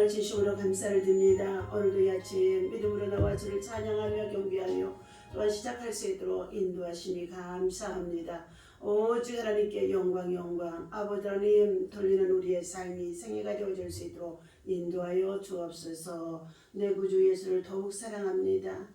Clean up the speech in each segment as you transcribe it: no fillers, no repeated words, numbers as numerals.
정말 진심으로 감사를 드립니다. 오늘도 이 아침 믿음으로 나와 주를 찬양하며 경배하며 또한 시작할 수 있도록 인도하시니 감사합니다. 오직 하나님께 영광 아버지 하나님 돌리는 우리의 삶이 생애가 되어질 수 있도록 인도하여 주옵소서. 내 구주 예수를 더욱 사랑합니다.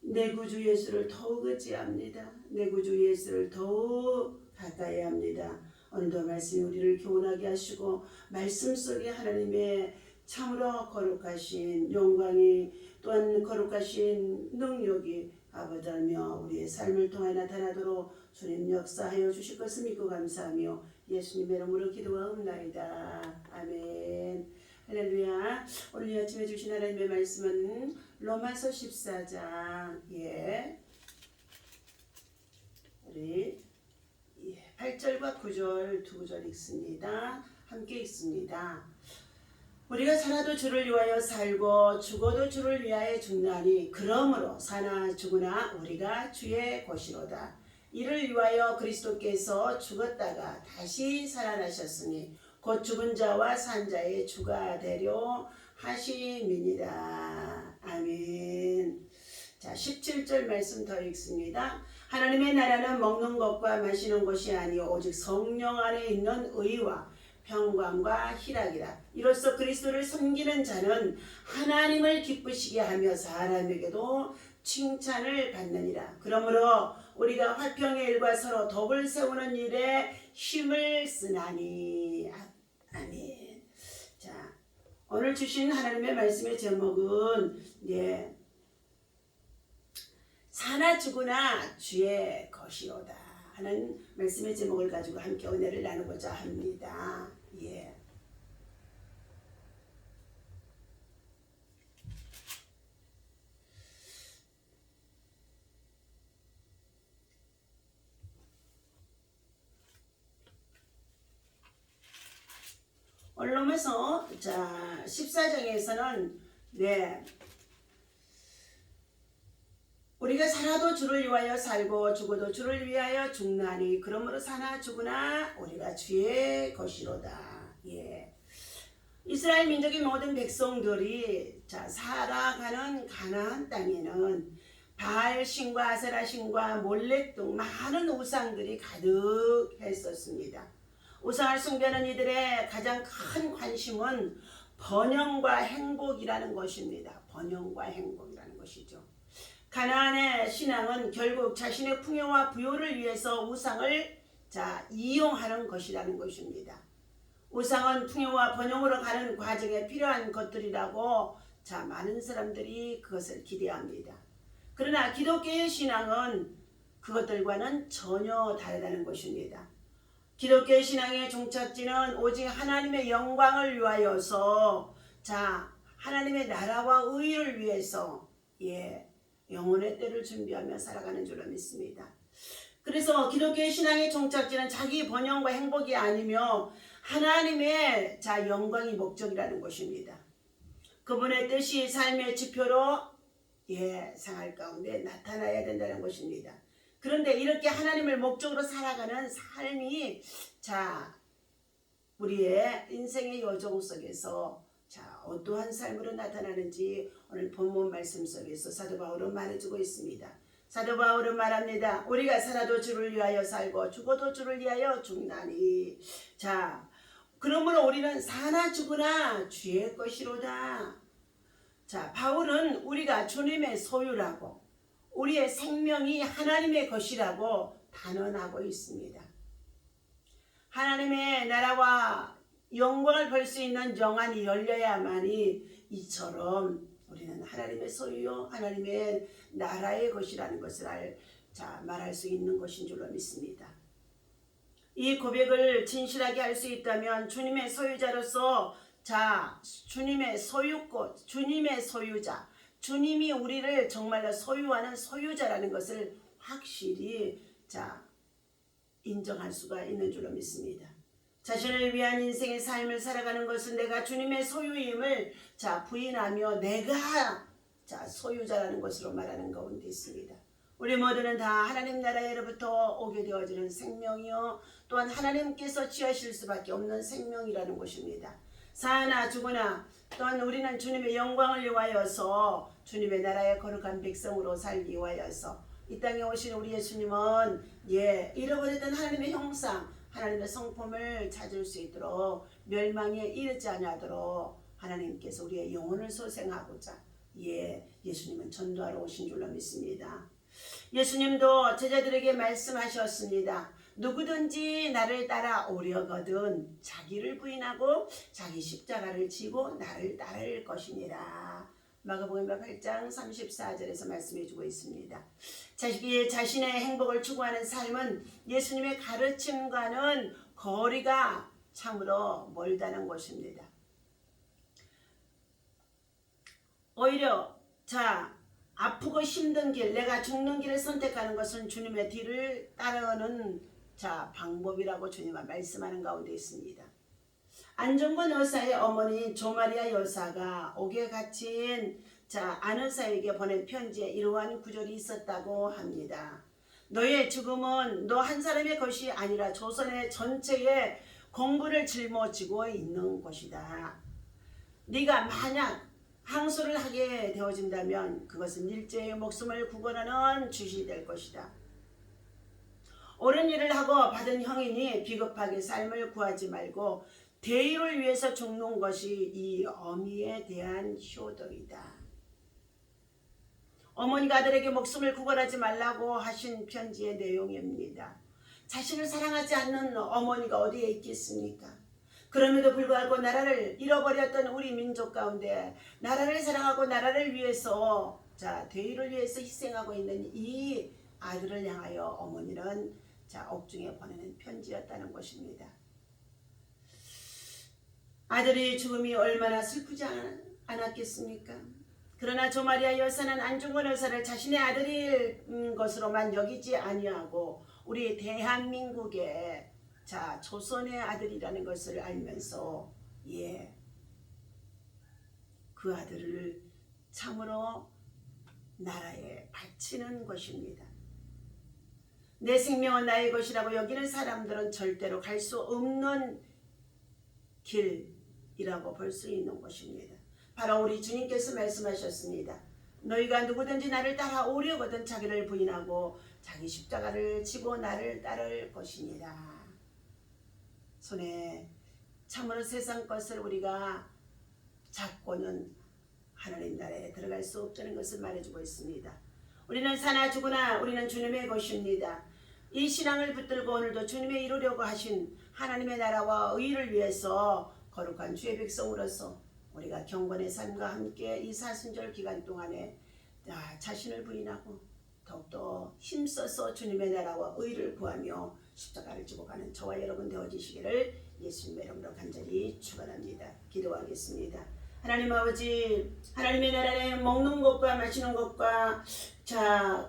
내 구주 예수를 더욱 의지합니다. 내 구주 예수를 더욱 가까이 합니다. 오늘도 말씀이 우리를 교훈하게 하시고 말씀 속에 하나님의 참으로 거룩하신 영광이 또한 거룩하신 능력이 아버지며 우리의 삶을 통해 나타나도록 주님 역사하여 주실 것을 믿고 감사하며 예수님의 이름으로 기도하옵나이다. 아멘. 할렐루야. 오늘 이 아침에 주신 하나님의 말씀은 로마서 14장 우리 8절과 9절 두 구절 읽습니다. 함께 읽습니다. 우리가 살아도 주를 위하여 살고 죽어도 주를 위하여 죽나니 그러므로 사나 죽으나 우리가 주의 것이로다. 이를 위하여 그리스도께서 죽었다가 다시 살아나셨으니 곧 죽은 자와 산 자의 주가 되려 하심이니라. 아멘. 자, 17절 말씀 더 읽습니다. 하나님의 나라는 먹는 것과 마시는 것이 아니요 오직 성령 안에 있는 의와 평강과 희락이라. 이로써 그리스도를 섬기는 자는 하나님을 기쁘시게 하며 사람에게도 칭찬을 받느니라. 그러므로 우리가 화평의 일과 서로 덕을 세우는 일에 힘을 쓰나니. 아멘. 자, 오늘 주신 하나님의 말씀의 제목은 사나 죽으나 주의 것이로다 하는 말씀의 제목을 가지고 함께 은혜를 나누고자 합니다. 오늘 로마서 14장에서는 우리가 살아도 주를 위하여 살고 죽어도 주를 위하여 죽나니 그러므로 사나 죽으나 우리가 주의 것이로다. 이스라엘 민족의 모든 백성들이 살아가는 가나안 땅에는 바알 신과 아세라 신과 몰렉 등 많은 우상들이 가득했었습니다. 우상을 숭배하는 이들의 가장 큰 관심은 번영과 행복이라는 것입니다. 번영과 행복이라는 것이죠. 가나안의 신앙은 결국 자신의 풍요와 부요를 위해서 우상을 이용하는 것이라는 것입니다. 우상은 풍요와 번영으로 가는 과정에 필요한 것들이라고 많은 사람들이 그것을 기대합니다. 그러나 기독교의 신앙은 그것들과는 전혀 다르다는 것입니다. 기독교의 신앙의 종착지는 오직 하나님의 영광을 위하여서 하나님의 나라와 의를 위해서 영혼의 때를 준비하며 살아가는 줄로 믿습니다. 그래서 기독교의 신앙의 종착지는 자기 번영과 행복이 아니며 하나님의 영광이 목적이라는 것입니다. 그분의 뜻이 삶의 지표로 생활 가운데 나타나야 된다는 것입니다. 그런데 이렇게 하나님을 목적으로 살아가는 삶이 우리의 인생의 여정 속에서 어떠한 삶으로 나타나는지 오늘 본문 말씀 속에서 사도 바울은 말해주고 있습니다. 사도 바울은 말합니다. 우리가 살아도 주를 위하여 살고 죽어도 주를 위하여 죽나니. 그러므로 우리는 사나 죽으나 주의 것이로다. 바울은 우리가 주님의 소유라고 우리의 생명이 하나님의 것이라고 단언하고 있습니다. 하나님의 나라와 영광을 볼 수 있는 영안이 열려야만이 이처럼 우리는 하나님의 소유요 하나님의 나라의 것이라는 것을 말할 수 있는 것인 줄로 믿습니다. 이 고백을 진실하게 할 수 있다면 주님의 소유자로서 주님의 소유꽃, 주님의 소유자, 주님이 우리를 정말로 소유하는 소유자라는 것을 확실히 인정할 수가 있는 줄로 믿습니다. 자신을 위한 인생의 삶을 살아가는 것은 내가 주님의 소유임을 부인하며 내가 소유자라는 것으로 말하는 가운데 있습니다. 우리 모두는 다 하나님 나라에로부터 오게 되어지는 생명이요 또한 하나님께서 취하실 수밖에 없는 생명이라는 것입니다. 사나 죽으나 또한 우리는 주님의 영광을 위하여서 주님의 나라의 거룩한 백성으로 살기 위하여서 이 땅에 오신 우리 예수님은 잃어버렸던 하나님의 형상, 하나님의 성품을 찾을 수 있도록 멸망에 이르지 아니하도록 하나님께서 우리의 영혼을 소생하고자 예수님은 전도하러 오신 줄로 믿습니다. 예수님도 제자들에게 말씀하셨습니다. 누구든지 나를 따라오려거든 자기를 부인하고 자기 십자가를 지고 나를 따를 것이니라. 마가복음 8장 34절에서 말씀해주고 있습니다. 자신의 행복을 추구하는 삶은 예수님의 가르침과는 거리가 참으로 멀다는 것입니다. 오히려 아프고 힘든 길, 내가 죽는 길을 선택하는 것은 주님의 뒤를 따르는 방법이라고 주님은 말씀하는 가운데 있습니다. 안종건 여사의 어머니 조마리아 여사가 옥에 갇힌 아너사에게 보낸 편지에 이러한 구절이 있었다고 합니다. 너의 죽음은 너 한 사람의 것이 아니라 조선의 전체의 공부를 짊어지고 있는 것이다. 네가 만약 항소를 하게 되어진다면 그것은 일제의 목숨을 구원하는 주시 될 것이다. 옳은 일을 하고 받은 형이니 비겁하게 삶을 구하지 말고 대의를 위해서 죽는 것이 이 어미에 대한 효도이다. 어머니가 아들에게 목숨을 구걸하지 말라고 하신 편지의 내용입니다. 자신을 사랑하지 않는 어머니가 어디에 있겠습니까? 그럼에도 불구하고 나라를 잃어버렸던 우리 민족 가운데 나라를 사랑하고 나라를 위해서 대의를 위해서 희생하고 있는 이 아들을 향하여 어머니는 옥중에 보내는 편지였다는 것입니다. 아들의 죽음이 얼마나 슬프지 않았겠습니까? 그러나 조마리아 여사는 안중근 여사를 자신의 아들일 것으로만 여기지 아니하고 우리 대한민국의 조선의 아들이라는 것을 알면서 그 아들을 참으로 나라에 바치는 것입니다. 내 생명은 나의 것이라고 여기는 사람들은 절대로 갈 수 없는 길이라고 볼 수 있는 것입니다. 바로 우리 주님께서 말씀하셨습니다. 너희가 누구든지 나를 따라오려거든 자기를 부인하고 자기 십자가를 지고 나를 따를 것이니라. 손에 참으로 세상 것을 우리가 잡고는 하나님 나라에 들어갈 수 없다는 것을 말해주고 있습니다. 우리는 사나 죽으나 우리는 주님의 것입니다. 이 신앙을 붙들고 오늘도 주님의 이루려고 하신 하나님의 나라와 의를 위해서 거룩한 주의 백성으로서 우리가 경건의 삶과 함께 이 사순절 기간 동안에 자신을 부인하고 더욱더 힘써서 주님의 나라와 의를 구하며 십자가를 지고 가는 저와 여러분 되어지시기를 예수님의 이름으로 간절히 축원합니다. 기도하겠습니다. 하나님 아버지, 하나님의 나라에 먹는 것과 마시는 것과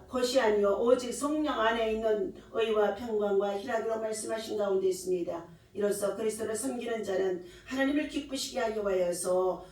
것이 아니요 오직 성령 안에 있는 의와 평강과 희락이라고 말씀하신 가운데 있습니다. 이로써 그리스도를 섬기는 자는 하나님을 기쁘시게 하기 위하여서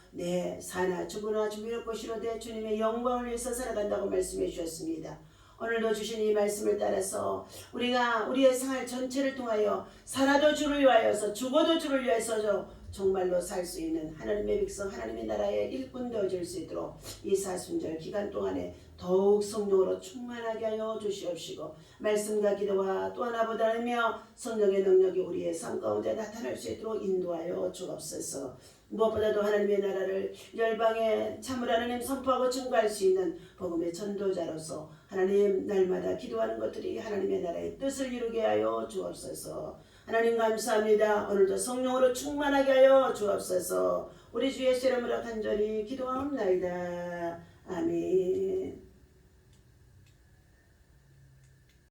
사나 죽으나 주의 것이로되 주님의 영광을 위해서 살아간다고 말씀해 주셨습니다. 오늘도 주신 이 말씀을 따라서 우리가 우리의 생활 전체를 통하여 살아도 주를 위하여서 죽어도 주를 위하여서 정말로 살 수 있는 하나님의 백성 하나님의 나라의 일꾼 되어질 수 있도록 이 사순절 기간 동안에 더욱 성령으로 충만하게 하여 주시옵시고 말씀과 기도와 또 하나보다 하며 성령의 능력이 우리의 삶 가운데 나타날 수 있도록 인도하여 주옵소서. 무엇보다도 하나님의 나라를 열방에 참으로 하나님 선포하고 증거할 수 있는 복음의 전도자로서 하나님 날마다 기도하는 것들이 하나님의 나라의 뜻을 이루게 하여 주옵소서. 하나님 감사합니다. 오늘도 성령으로 충만하게 하여 주옵소서. 우리 주 예수 이름으로 간절히 기도하옵나이다. 아멘.